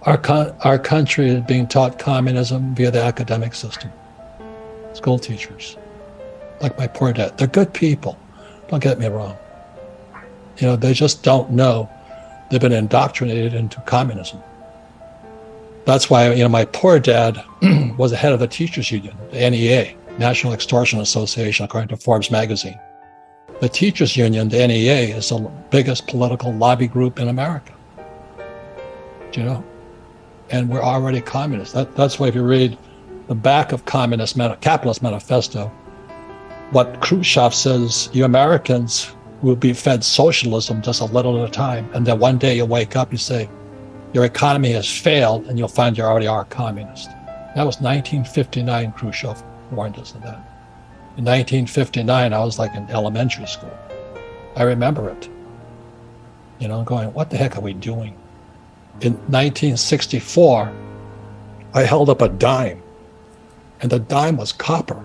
Our country is being taught communism via the academic system. School teachers, like my poor dad, they're good people. Don't get me wrong. They just don't know. They've been indoctrinated into communism. That's why, my poor dad was the head of the teachers union, the NEA, National Extortion Association, according to Forbes magazine. The teachers union, the NEA, is the biggest political lobby group in America. And we're already communists. That's why if you read the back of Capitalist Manifesto, what Khrushchev says, you Americans will be fed socialism just a little at a time. And then one day you wake up, you say, your economy has failed, and you'll find you already are communist. That was 1959, Khrushchev warned us of that. In 1959, I was like in elementary school. I remember it. Going, what the heck are we doing? In 1964, I held up a dime, and the dime was copper.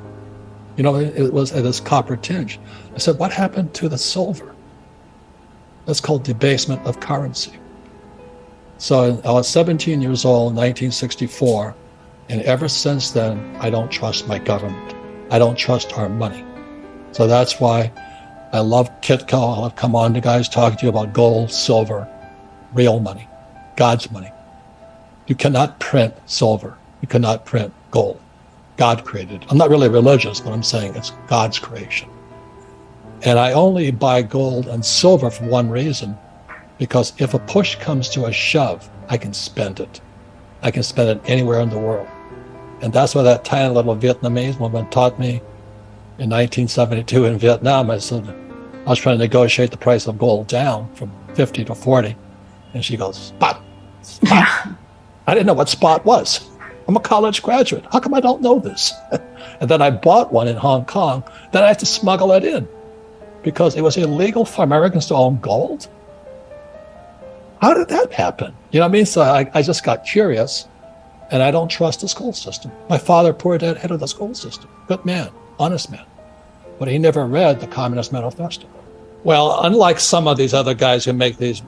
It was at its copper tinge. I said, what happened to the silver? That's called debasement of currency. So I was 17 years old in 1964, and ever since then, I don't trust my government. I don't trust our money. So that's why I love Kitco. I'll come on to guys talk to you about gold, silver, real money, God's money. You cannot print silver. You cannot print gold. God created it. I'm not really religious, but I'm saying it's God's creation. And I only buy gold and silver for one reason, because if a push comes to a shove, I can spend it. I can spend it anywhere in the world. And that's what that tiny little Vietnamese woman taught me in 1972 in Vietnam. I was trying to negotiate the price of gold down from 50 to 40. And she goes, spot. I didn't know what spot was. I'm a college graduate. How come I don't know this? And then I bought one in Hong Kong. Then I had to smuggle it in because it was illegal for Americans to own gold. How did that happen? You know what I mean? So I just got curious, and I don't trust the school system. My father, poor dad, head of the school system. Good man, honest man. But he never read the Communist Manifesto. Well, unlike some of these other guys who make these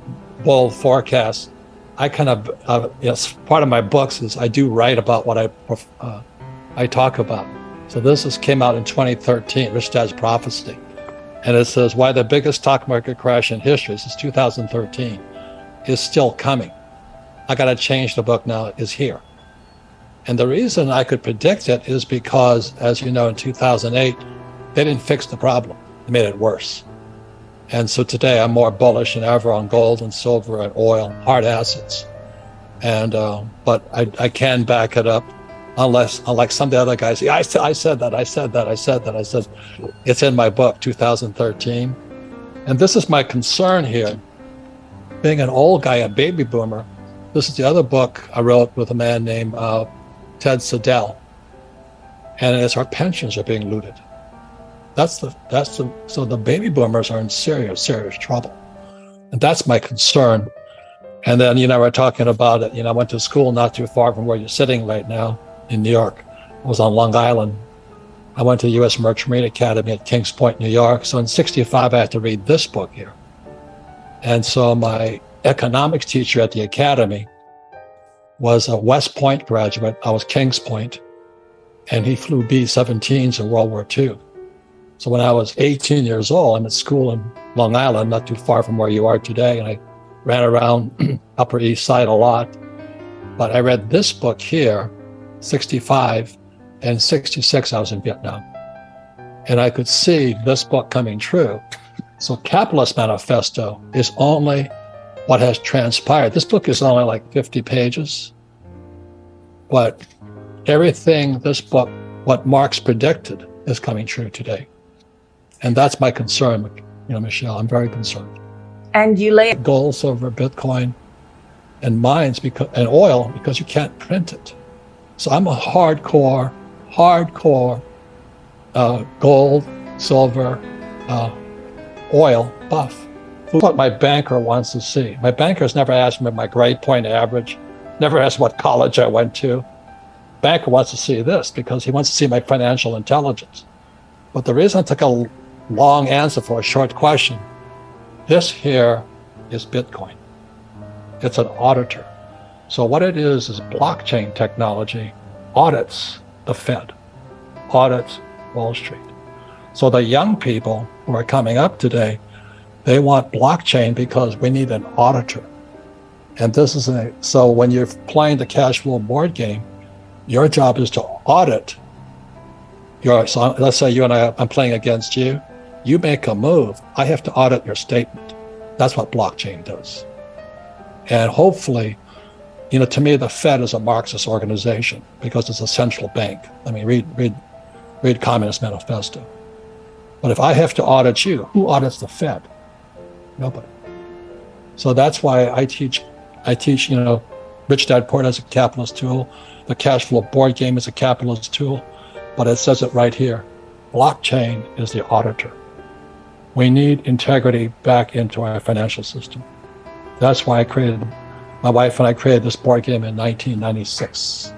bold forecasts, I kind of, part of my books is I do write about what I talk about. So this came out in 2013, Rich Dad's Prophecy. And it says, why the biggest stock market crash in history, this is 2013, is still coming. I got to change the book now, is here. And the reason I could predict it is because, as you know, in 2008, they didn't fix the problem. They made it worse. And so today I'm more bullish than ever on gold and silver and oil, hard assets. And but I can back it up, unlike some of the other guys. I said that. It's in my book, 2013. And this is my concern here. Being an old guy, a baby boomer, this is the other book I wrote with a man named Ted Siddell. And it's our pensions are being looted. So the baby boomers are in serious trouble. And that's my concern. And then, we're talking about it. I went to school not too far from where you're sitting right now in New York. I was on Long Island. I went to the U.S. Merchant Marine Academy at Kings Point, New York. So in 65, I had to read this book here. And so my economics teacher at the academy was a West Point graduate. I was Kings Point, and he flew B-17s in World War II. So when I was 18 years old, I'm at school in Long Island, not too far from where you are today, and I ran around Upper East Side a lot. But I read this book here, 65, and 66, I was in Vietnam. And I could see this book coming true. So Capitalist Manifesto is only what has transpired. This book is only like 50 pages. But everything this book, what Marx predicted, is coming true today. And that's my concern, Michelle. I'm very concerned. And you lay gold, silver, Bitcoin, and mines and oil because you can't print it. So I'm a hardcore gold, silver, oil buff. What my banker wants to see. My banker's never asked me my grade point average, never asked what college I went to. Banker wants to see this because he wants to see my financial intelligence. But the reason I took a long answer for a short question, this here is Bitcoin. It's an auditor. So what it is blockchain technology audits the Fed, audits Wall Street. So the young people who are coming up today, they want blockchain because we need an auditor. And this is so when you're playing the cash flow board game, your job is to audit so let's say you and I'm playing against you. You make a move, I have to audit your statement. That's what blockchain does. And hopefully, to me, the Fed is a Marxist organization because it's a central bank. I mean, read Communist Manifesto. But if I have to audit you, who audits the Fed? Nobody. So that's why I teach, Rich Dad Poor Dad is a capitalist tool. The cash flow board game is a capitalist tool. But it says it right here. Blockchain is the auditor. We need integrity back into our financial system. That's why my wife and I created this board game in 1996.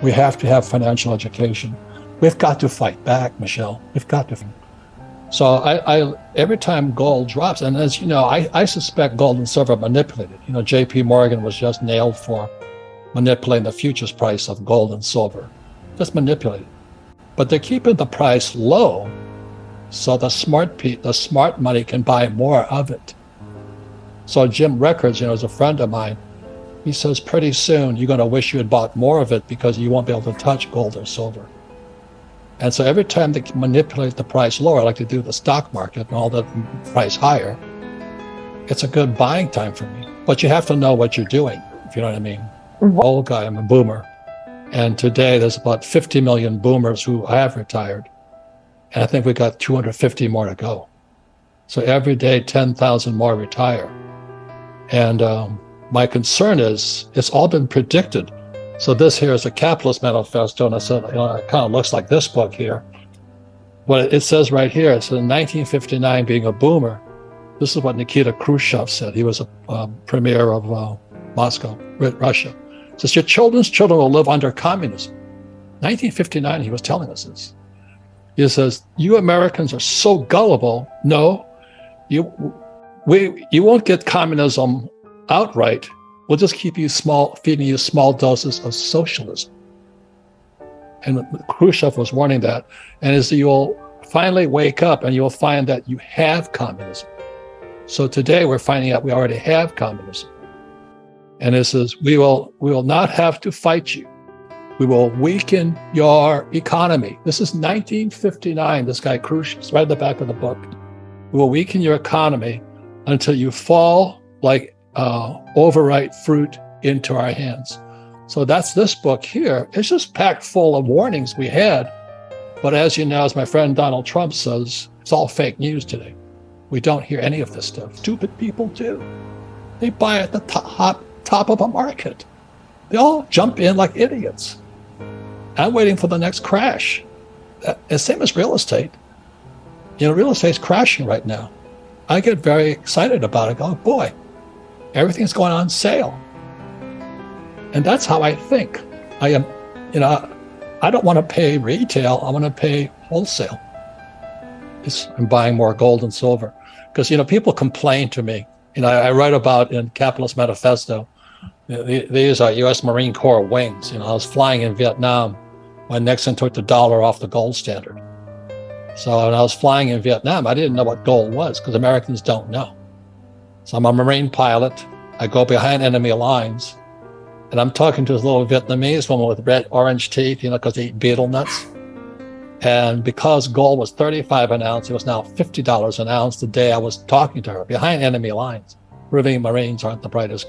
We have to have financial education. We've got to fight back, Michelle. We've got to. So I every time gold drops, and as you know, I suspect gold and silver are manipulated. J.P. Morgan was just nailed for manipulating the futures price of gold and silver. Just manipulated. But they're keeping the price low so the smart money can buy more of it. So Jim Records, is a friend of mine. He says pretty soon you're going to wish you had bought more of it because you won't be able to touch gold or silver. And so every time they manipulate the price lower, like they do the stock market and all the price higher, it's a good buying time for me. But you have to know what you're doing, if you know what I mean. Old guy, I'm a boomer. And today there's about 50 million boomers who have retired. And I think we got 250 more to go. So every day, 10,000 more retire. And my concern is it's all been predicted. So this here is a capitalist manifesto. And I said, it kind of looks like this book here. What it says right here, it says in 1959, being a boomer, this is what Nikita Khrushchev said. He was a premier of Moscow, Russia. It says, your children's children will live under communism. 1959, he was telling us this. He says, you Americans are so gullible. No, you won't get communism outright. We'll just keep you feeding you small doses of socialism. And Khrushchev was warning that. And as you'll finally wake up and you'll find that you have communism. So today we're finding out we already have communism. And it says, we will not have to fight you. We will weaken your economy. This is 1959, this guy Khrushchev, it's right at the back of the book. We will weaken your economy until you fall like overripe fruit into our hands. So that's this book here. It's just packed full of warnings we had. But as you know, as my friend Donald Trump says, it's all fake news today. We don't hear any of this stuff. Stupid people do. They buy at the top of a market. They all jump in like idiots. I'm waiting for the next crash. And same as real estate. Real estate's crashing right now. I get very excited about it. Oh boy, everything's going on sale. And that's how I think. I am, I don't want to pay retail. I want to pay wholesale. I'm buying more gold and silver. Because, people complain to me. I write about in Capitalist Manifesto, these are U.S. Marine Corps wings. I was flying in Vietnam when Nixon took the dollar off the gold standard. So when I was flying in Vietnam, I didn't know what gold was because Americans don't know. So I'm a Marine pilot. I go behind enemy lines. And I'm talking to this little Vietnamese woman with orange teeth, because they eat betel nuts. And because gold was $35 an ounce, it was now $50 an ounce the day I was talking to her behind enemy lines. Proving Marines aren't the brightest.